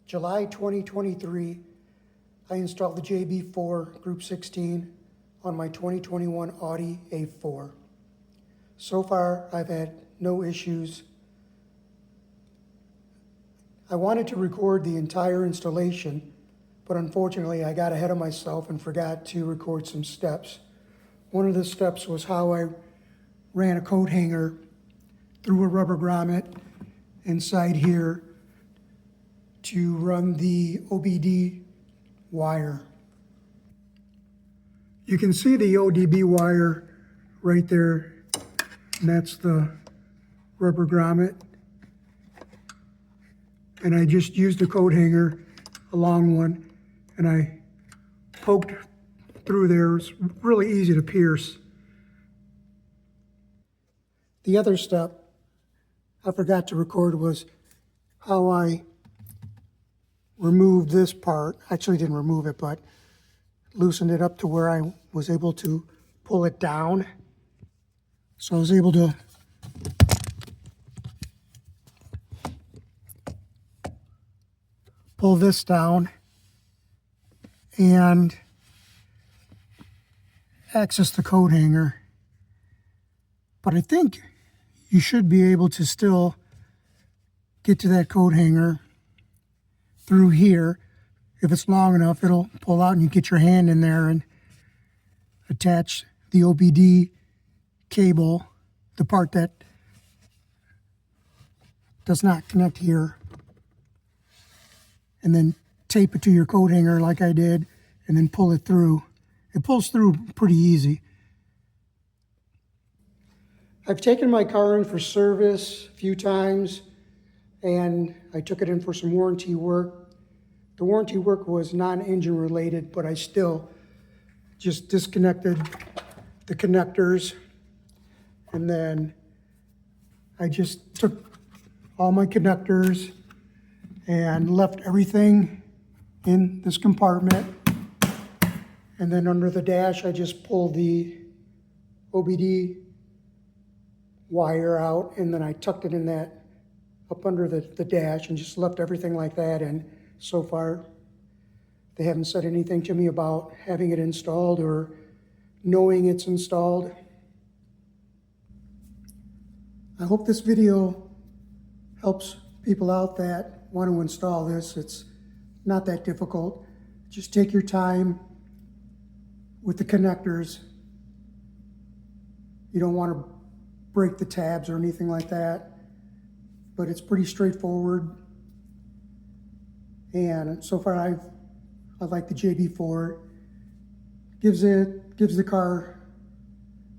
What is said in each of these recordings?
July 2023, I installed the JB4 Group 16 on my 2021 Audi A4. So far, I've had no issues. I wanted to record the entire installation, but unfortunately I got ahead of myself and forgot to record some steps. One of the steps was how I ran a coat hanger through a rubber grommet inside here to run the OBD wire. You can see the ODB wire right there, and that's the rubber grommet. And I just used a coat hanger, a long one, and I poked through there. It's really easy to pierce. The other step I forgot to record was how I removed this part. Actually didn't remove it, but loosened it up to where I was able to pull it down. So I was able to pull this down and access the coat hanger. But I think you should be able to still get to that coat hanger through here. If it's long enough, it'll pull out and you get your hand in there and attach the OBD cable, the part that does not connect here, and then tape it to your coat hanger like I did, and then pull it through. It pulls through pretty easy. I've taken my car in for service a few times, and I took it in for some warranty work. The warranty work was non-engine related, but I still just disconnected the connectors, and then I just took all my connectors and left everything in this compartment. And then under the dash, I just pulled the OBD wire out, and then I tucked it in that up under the dash and just left everything like that. And so far, they haven't said anything to me about having it installed or knowing it's installed. I hope this video helps people out that want to install this. It's not that difficult. Just take your time with the connectors. You don't want to break the tabs or anything like that, but it's pretty straightforward. And so far I like the JB4. Gives the car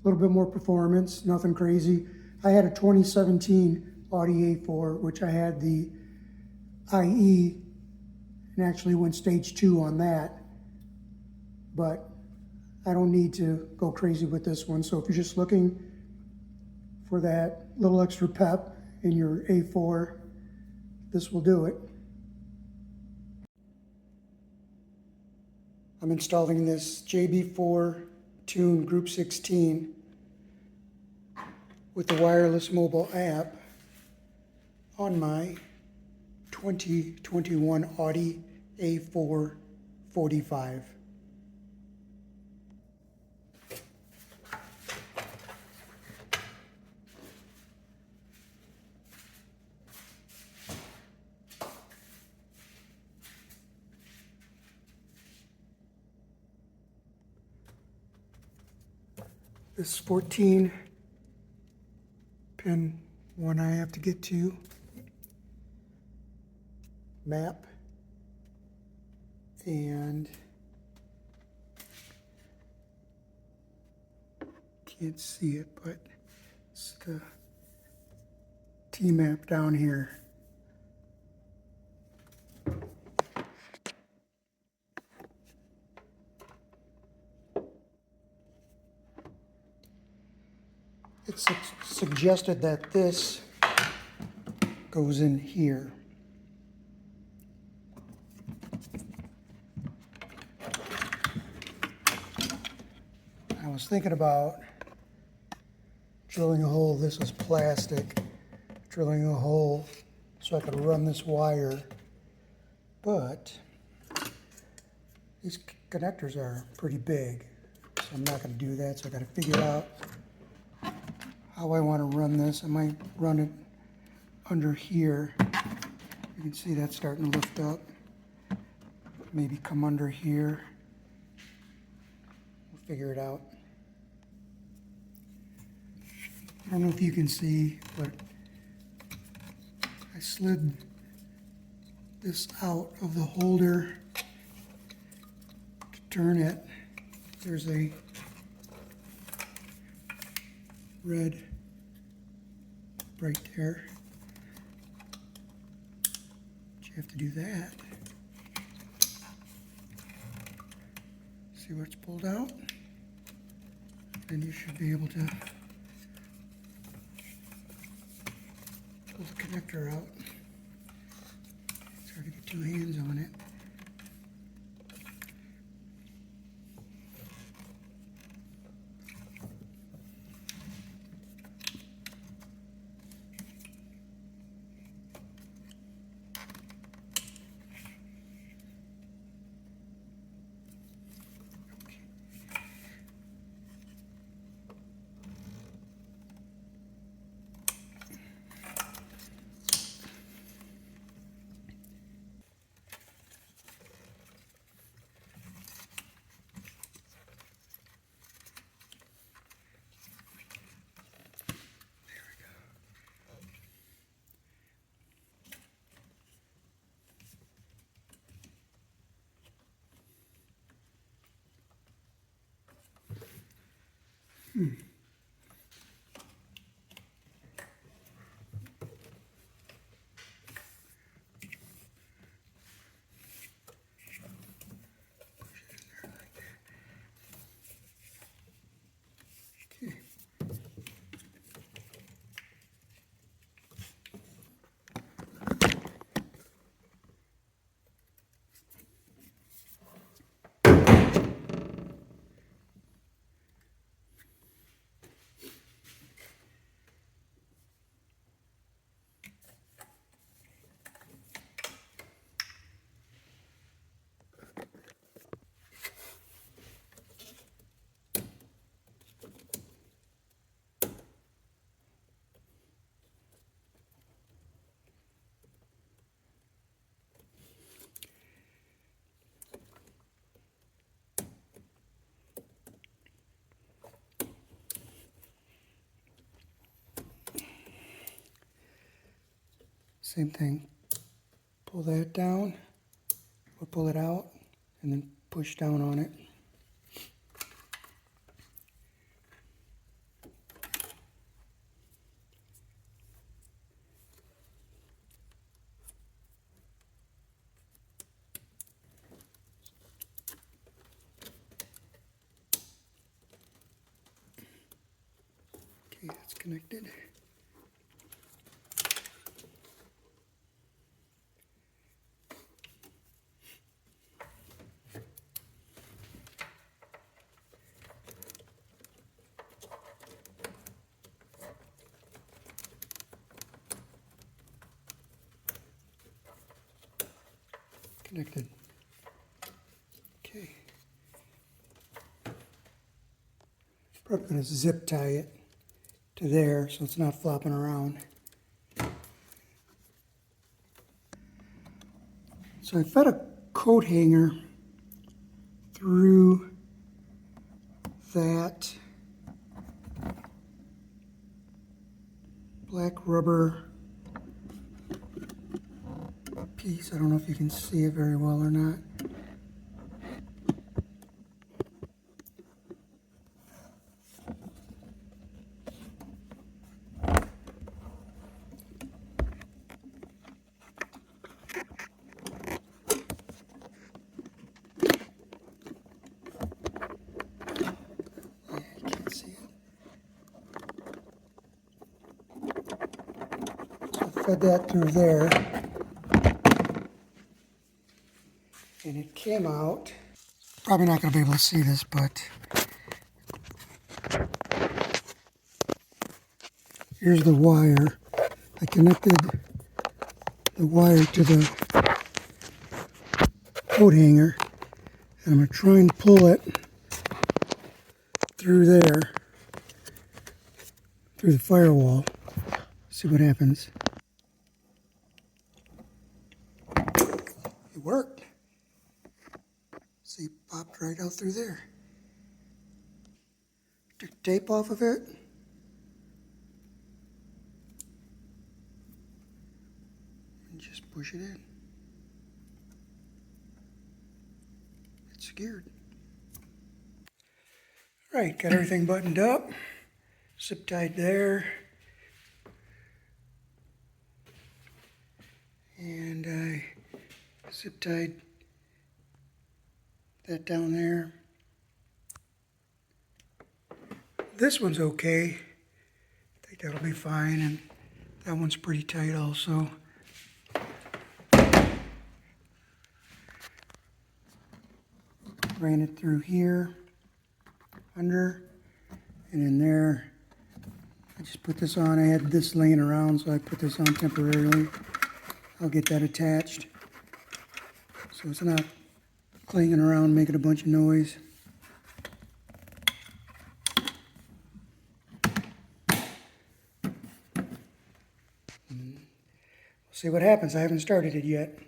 a little bit more performance, nothing crazy. I had a 2017 Audi A4, which I had the IE, and actually went stage 2 on that. But I don't need to go crazy with this one. So if you're just looking for that little extra pep in your A4, this will do it. I'm installing this JB4 Tune Group 16 with the wireless mobile app on my 2021 Audi A4 45. This 14 pin one I have to get to. Map. And can't see it, but it's the T-map down here. It's suggested that this goes in here. I was thinking about drilling a hole. This is plastic. Drilling a hole so I could run this wire but these connectors are pretty big, so I'm not going to do that. So I got to figure out how I want to run this. I might run it under here. You can see that's starting to lift up. Maybe come under here. We'll figure it out. I don't know if you can see, but I slid this out of the holder to turn it. There's a red right there. But you have to do that. See where it's pulled out? Then you should be able to pull the connector out. It's hard to get two hands on it. Same thing. Pull that down, or pull it out, and then push down on it. Okay, that's connected. Connected. Okay. Probably going to zip tie it to there so it's not flopping around. So I fed a coat hanger through that black rubber piece. I don't know if you can see it very well or not. Fed that through there, and it came out. Probably not going to be able to see this, but here's the wire. I connected the wire to the coat hanger, and I'm going to try and pull it through there, through the firewall. See what happens. It worked. See, it popped right out through there. Took the tape off of it. And just push it in. It's secured. Right, got everything buttoned up. Zip tied there. And I zip tied that down there. This one's okay. I think that'll be fine, and that one's pretty tight also. Ran it through here, under, and in there. I just put this on. I had this laying around, so I put this on temporarily. I'll get that attached so it's not clanging around making a bunch of noise. We'll see what happens. I haven't started it yet.